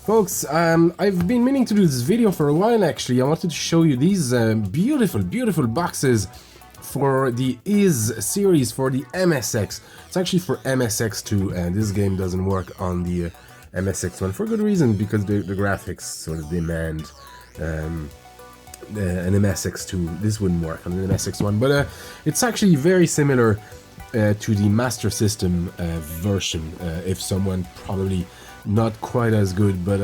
Folks, I've been meaning to do this video for a while actually. I wanted to show you these beautiful boxes for the Ys series for the MSX. It's actually for MSX2, and this game doesn't work on the MSX one for good reason, because the graphics sort of demand an MSX2. This wouldn't work on an MSX one, but it's actually very similar to the Master System version, if someone probably not quite as good, but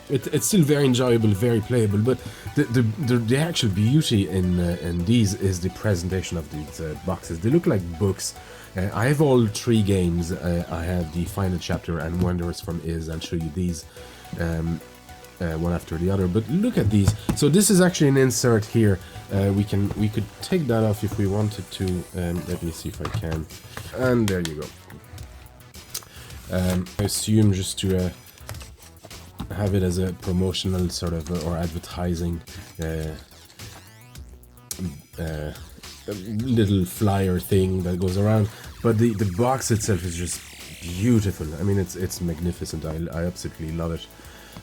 it's still very enjoyable, very playable. But the actual beauty in these is the presentation of these boxes. They look like books. I have all three games. I have the Final Chapter and Wonders from Ys. I'll show you these one after the other. But look at these. So this is actually an insert here. We could take that off if we wanted to. Let me see if I can. And there you go. I assume just to have it as a promotional sort of or advertising little flyer thing that goes around, but the box itself is just beautiful. I mean, it's magnificent. I absolutely love it,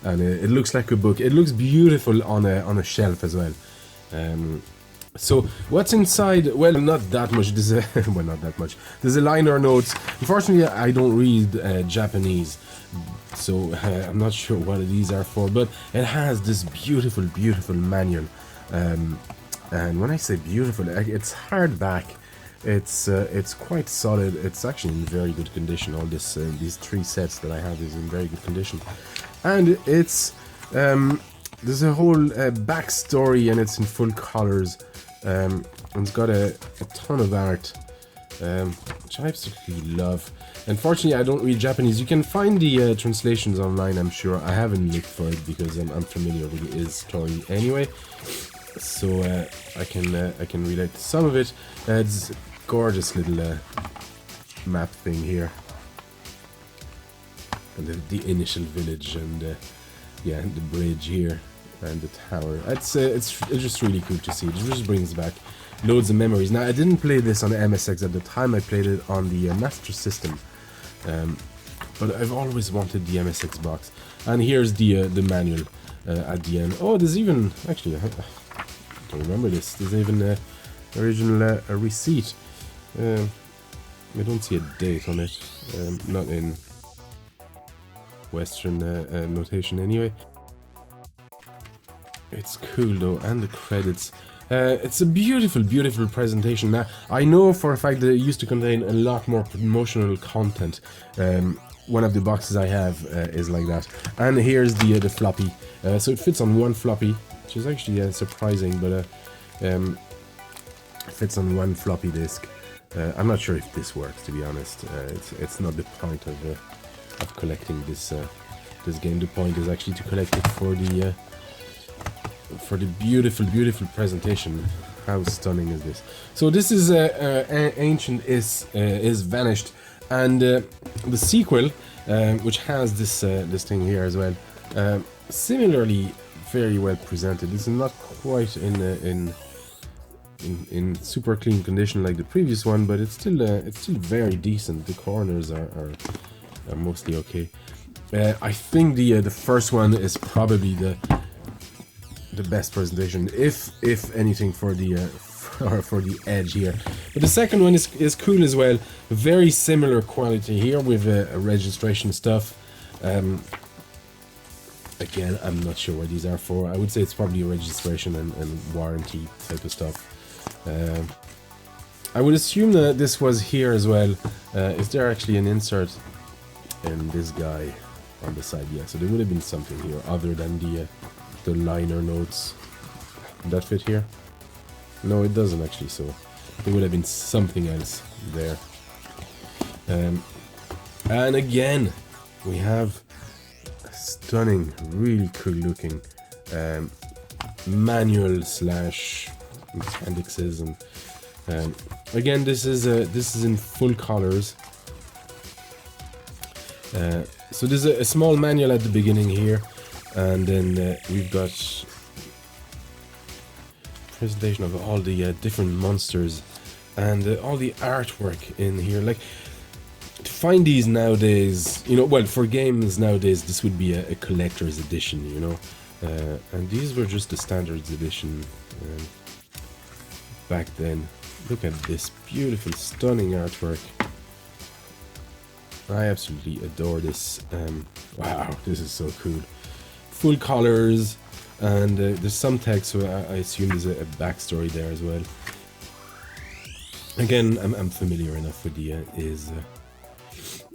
and it looks like a book. It looks beautiful on a shelf as well. So what's inside? Well, not that much. There's a well, not that much. There's a liner notes. Unfortunately, I don't read Japanese, so I'm not sure what these are for. But it has this beautiful manual. And when I say beautiful, it's hardback. It's quite solid. It's actually in very good condition. All this these three sets that I have is in very good condition, and it's there's a whole backstory, and it's in full colors. And it's got a ton of art, which I absolutely love. Unfortunately, I don't read Japanese. You can find the translations online, I'm sure. I haven't looked for it because I'm familiar with the Ys story anyway, so I can relate to some of it. It's a gorgeous little map thing here, and the initial village, and yeah, the bridge here. And the tower. It's just really cool to see. It just brings back loads of memories. Now, I didn't play this on the MSX at the time. I played it on the Master System, but I've always wanted the MSX box. And here's the manual at the end. Oh, there's even actually I don't remember this. There's even a original receipt. I don't see a date on it. Not in Western notation anyway. It's cool though, and the credits. It's a beautiful presentation. Now, I know for a fact that it used to contain a lot more promotional content. One of the boxes I have is like that. And here's the floppy. So it fits on one floppy, which is actually surprising, but it fits on one floppy disk. I'm not sure if this works, to be honest. It's not the point of collecting this game. The point is actually to collect it for the beautiful presentation. How stunning is this? So this is Ancient is Vanished, and the sequel, which has this thing here as well, similarly very well presented. This is not quite in super clean condition like the previous one, but it's still very decent. The corners are mostly okay. I think the first one is probably the best presentation, if anything, for the Edge here. But the second one is cool as well. Very similar quality here with registration stuff. Again, I'm not sure what these are for. I would say it's probably registration and warranty type of stuff. I would assume that this was here as well. Is there actually an insert in this guy on the side? Yeah, so there would have been something here other than the liner notes. Would that fit here? No, it doesn't actually, so there would have been something else there. And again, we have a stunning, really cool looking manual slash appendixes, and again, this is in full colors. So there's a small manual at the beginning here, and then we've got presentation of all the different monsters and all the artwork in here. Like, the find these nowadays, you know, well, for games nowadays, this would be a collector's edition, you know. And these were just the standards edition back then. Look at this beautiful, stunning artwork. I absolutely adore this. Wow, this is so cool. Full colors, and there's some text, so I assume there's a backstory there as well. Again, I'm familiar enough with the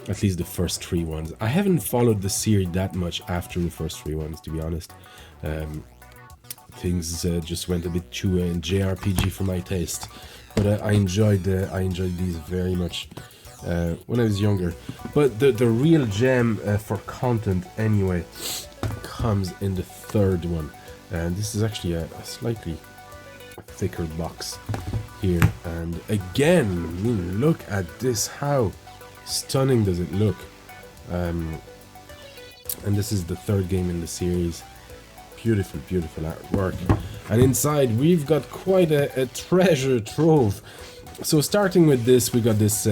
at least the first 3 ones. I haven't followed the series that much after the first 3 ones, to be honest. Things just went a bit too JRPG for my taste, but I enjoyed these very much when I was younger. But the real gem for content, anyway, comes in the 3rd one, and this is actually a slightly thicker box here. And again, I mean, look at this. How stunning does it look? And this is the 3rd game in the series. Beautiful, beautiful artwork. And inside we've got quite a treasure trove. So starting with this, we got this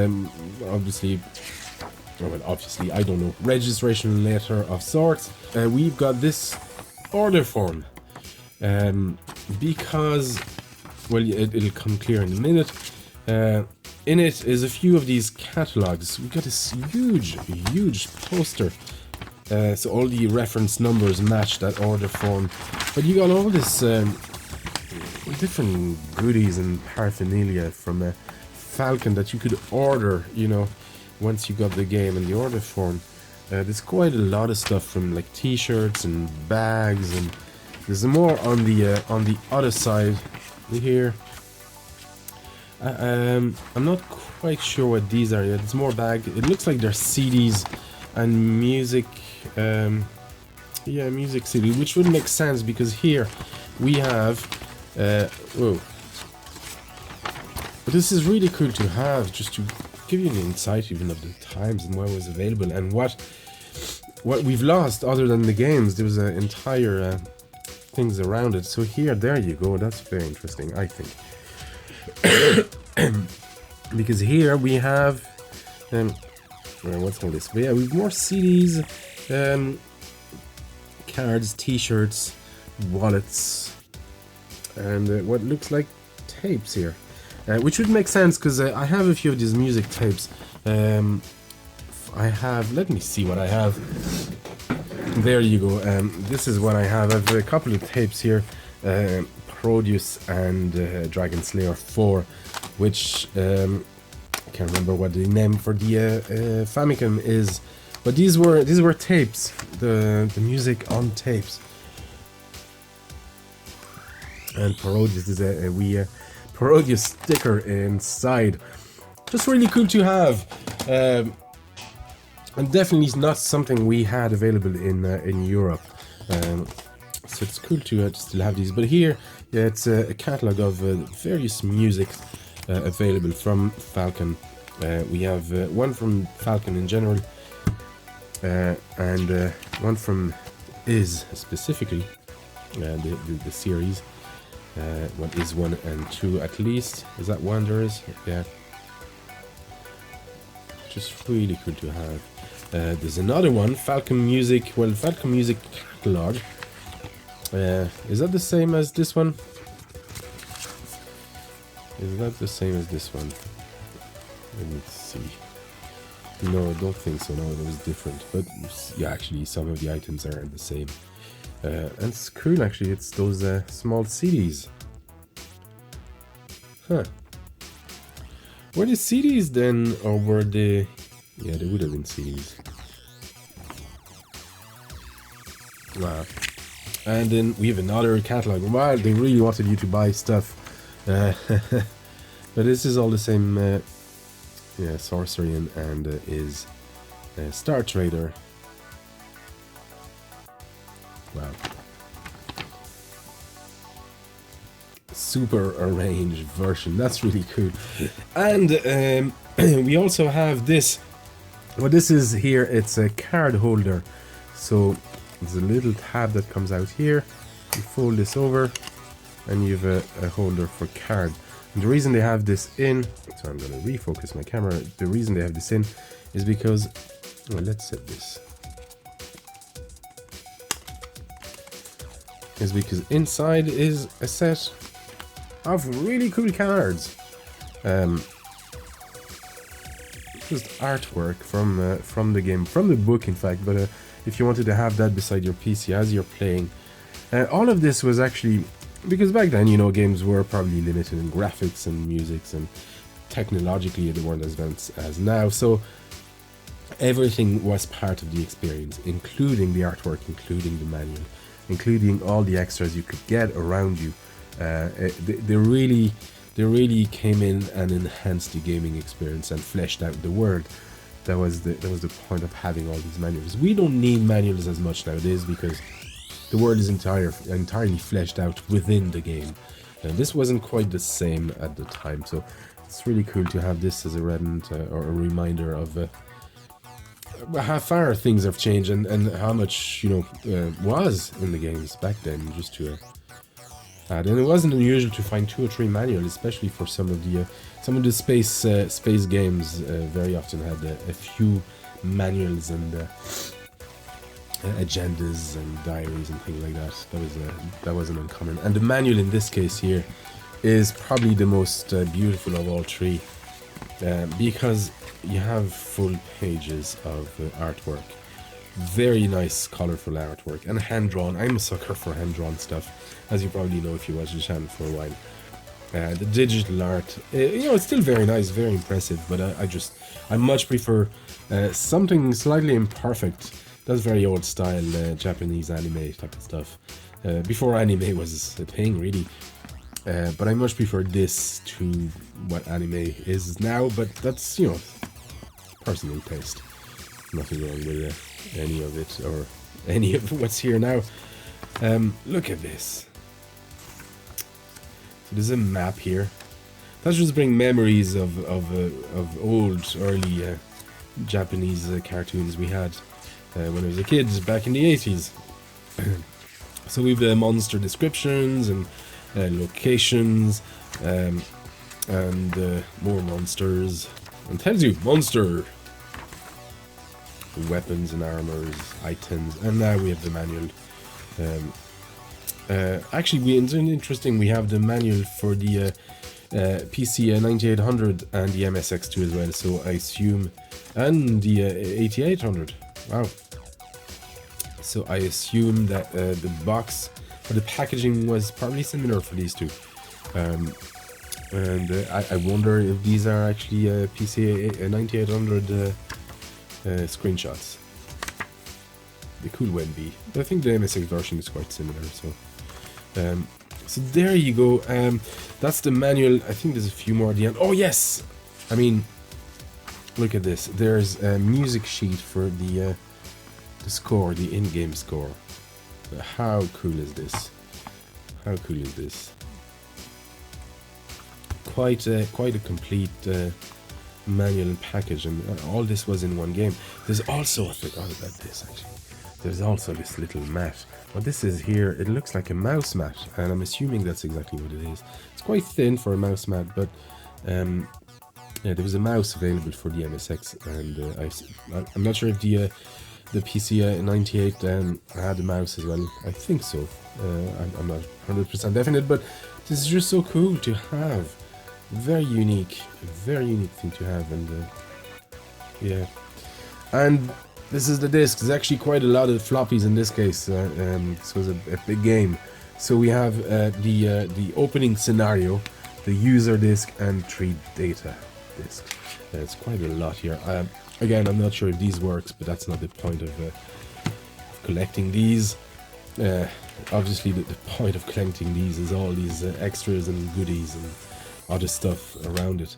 obviously, I don't know, registration letter of sorts. We've got this order form, because, well, it'll come clear in a minute. In it is a few of these catalogs. We've got this huge poster. So all the reference numbers match that order form. But you got all this different goodies and paraphernalia from Falcon that you could order, you know, once you got the game in the order form. There's quite a lot of stuff, from like t-shirts and bags, and there's more on the other side here. I'm not quite sure what these are yet. It's more bag. It looks like they're CDs and music. Yeah, music CD, which would make sense because here we have whoa. But this is really cool to have, just to give you an insight even of the times and what was available and what we've lost other than the games. There was entire things around it. So here, there you go. That's very interesting, I think. Because here we have what's all this? But yeah, we've more CDs, cards, t-shirts, wallets, and what looks like tapes here, which would make sense because I have a few of these music tapes. I have, let me see what I have. There you go. This is what I have. I have a couple of tapes here, Produce and Dragon Slayer 4, which I can't remember what the name for the Famicom is, but these were tapes, the music on tapes. And Parodius is a wee Parodius sticker inside. Just really cool to have, and definitely not something we had available in Europe. So it's cool to still have these. But here, yeah, it's a catalog of various music available from Falcon. We have one from Falcon in general, and one from Ys specifically, the series. What is 1 and 2 at least? Is that one there is? Yeah. Just really cool to have. There's another one, Falcon Music. Well, Falcon Music catalog. Is that the same as this one? Is that the same as this one? Let me see. No, I don't think so. No, it was different. But yeah, actually, some of the items are the same. And it's cool, actually. It's those small CDs. Huh. Were they CDs then, or were they... Yeah, they would have been CDs. Wow. And then we have another catalog. Wow, they really wanted you to buy stuff. But this is all the same, yeah, Sorcery and is Star Trader. Wow. Super arranged version. That's really cool. And we also have this. What this is here, it's a card holder. So there's a little tab that comes out here. You fold this over and you have a holder for card. And the reason they have this in, so I'm going to refocus my camera, the reason they have this in is because, well, let's set this, is because inside is a set of really cool cards. Just artwork from the game, from the book in fact, but if you wanted to have that beside your PC as you're playing. All of this was actually, because back then, you know, games were probably limited in graphics and musics, and technologically they weren't as advanced as now, so everything was part of the experience, including the artwork, including the manual, including all the extras you could get around you. They really came in and enhanced the gaming experience and fleshed out the world. That was the point of having all these manuals. We don't need manuals as much nowadays because the world is entirely fleshed out within the game. And this wasn't quite the same at the time, so it's really cool to have this as a remnant or a reminder of how far things have changed and how much, you know, was in the games back then, just to add. And it wasn't unusual to find 2 or 3 manuals, especially for some of the space games. Very often had a few manuals and agendas and diaries and things like that. That wasn't uncommon. And the manual in this case here is probably the most beautiful of all 3, because you have full pages of artwork, very nice colorful artwork, and hand-drawn. I'm a sucker for hand-drawn stuff, as you probably know if you watch the channel for a while. The digital art, you know, it's still very nice, very impressive, but I much prefer something slightly imperfect. That's very old style Japanese anime type of stuff, before anime was a thing really. But I much prefer this to what anime is now, but that's, you know, personal taste. Nothing wrong with any of it or any of what's here now. Look at this. So there's a map here. That just brings memories of old, early Japanese cartoons we had when I was a kid back in the 80s. So we've the monster descriptions and locations, and more monsters, and tells you monster, weapons and armors, items, and now we have the manual. Actually, it's interesting, we have the manual for the PC 9800 and the MSX2 as well, so I assume, and the 8800, wow. So I assume that the box or the packaging was probably similar for these two. And I wonder if these are actually PC 9800 screenshots. They could well be, but I think the MSX version is quite similar. So there you go. That's the manual. I think there's a few more at the end. Oh yes, I mean, look at this. There's a music sheet for the score, the in-game score. How cool is this? How cool is this? Quite a complete manual and package, and all this was in one game. There's also, I forgot about this actually. There's also this little mat. What this is here, it looks like a mouse mat, and I'm assuming that's exactly what it is. It's quite thin for a mouse mat, but yeah, there was a mouse available for the MSX, and I'm not sure if the PC 98 had a mouse as well. I think so. I'm not 100% definite, but this is just so cool to have. Very unique thing to have, and yeah. And this is the disc. There's actually quite a lot of floppies in this case. This was a big game. So we have the opening scenario, the user disc, and 3 data disc. It's quite a lot here. Again, I'm not sure if these works, but that's not the point of collecting these. Obviously, the point of collecting these is all these extras and goodies and other stuff around it.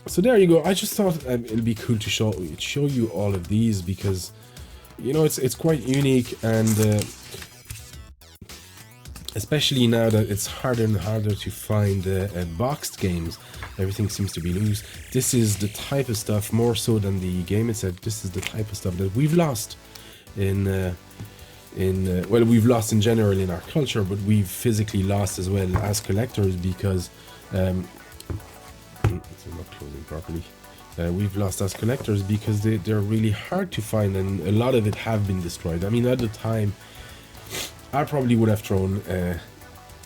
So there you go. I just thought it'd be cool to show you all of these, because you know it's quite unique, and especially now that it's harder and harder to find boxed games. Everything seems to be loose. This is the type of stuff, more so than the game itself, this is the type of stuff that we've lost in well, we've lost in general in our culture, but we've physically lost as well as collectors because it's not closing properly. We've lost as collectors because they're really hard to find, and a lot of it have been destroyed. I mean, at the time, I probably would have thrown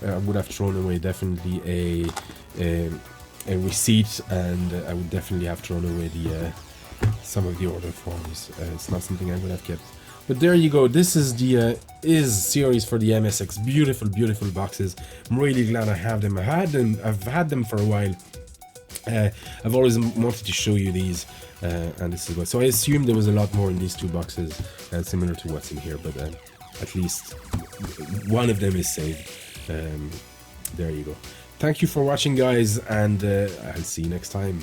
away definitely a receipt, and I would definitely have thrown away the some of the order forms. It's not something I would have kept. But there you go. This is the series for the MSX. Beautiful, beautiful boxes. I'm really glad I have them. I've had them for a while. I've always wanted to show you these, and this is what. So I assume there was a lot more in these two boxes, similar to what's in here. But at least one of them is saved. There you go. Thank you for watching, guys, and I'll see you next time.